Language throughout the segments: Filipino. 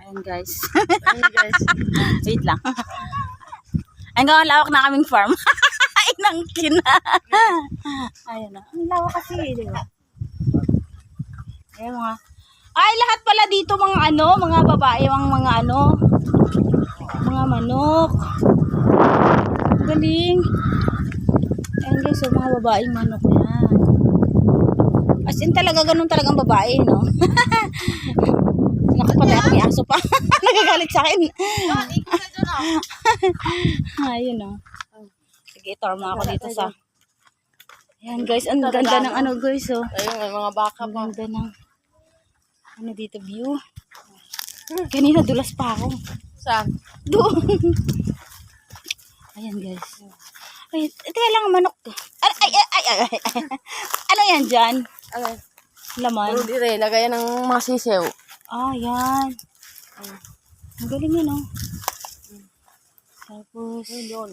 Ayan guys. Ayun guys. Wait lang. Hanggang lawak na kaming farm. Inangkin na. Ayan na. Ang lawak kasi, di ba? Ayan mga. Ay, lahat pala dito mga ano, mga babae, mga ano, mga manok. Galing. Ayan guys, so mga babaeng manok yan. As in talaga, ganun talagang babae, no? Nakapatay ako, may aso pa. Nagagalit sa akin. Ayun, no? Sige, itor mo ako dito sa... Ayan guys, ang ganda ng ano guys, oh. Ayun, may mga baka Ang pa. ganda ng... Ano dito, view. Kanina, dulas pa ako. Saan? Doon. Ayan guys. Ay, teka lang, manok. Ay. Ano yan dyan? Ano? Laman. Puro dire, lagayan ng mga sisew. Ah, yan. Ang galing yan, oh. Tapos, Yun.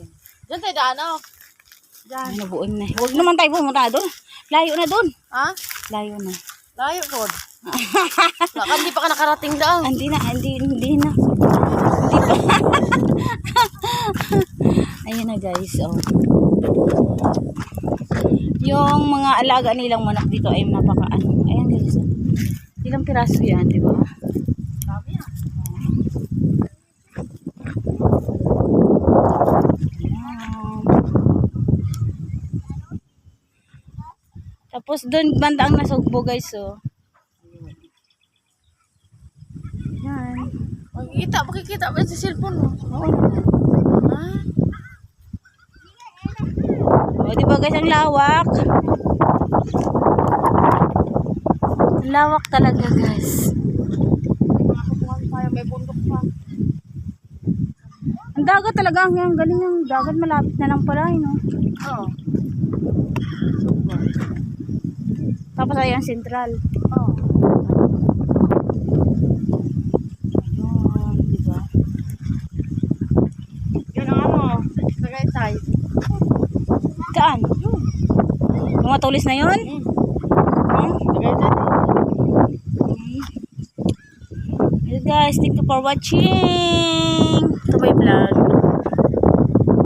Diyan tayo daan, oh. ay, nabuon na. Huwag naman tayo pumunta doon. Layo na doon. Ha? Layo na. Layo, Rod. Baka hindi pa ka nakarating daan. Hindi na. Hindi pa. Ayan na guys, oh. Yung mga alaga nilang manok dito ay napakaano. Ayan guys, oh. Ilang piraso yan, di ba? Dami yan. Tapos doon banda ang nasugbo guys, oh. Yan. Makikita ba sa cellphone mo? Oo. Ha? O, di ba guys, ang lawak? Ang lawak talaga guys. Makakuha tayo, may bundok pa. Ang dagat talaga, ang galing yung dagat, malapit na lang pala, no? Oo. Tapos ay ang sentral. Oo. Ayun, di ba? Yun ang ano, Tagaytay. Saan? Mga tulis na yun? Tagaytay. Hey guys, thank you for watching. Ito ba yung vlog?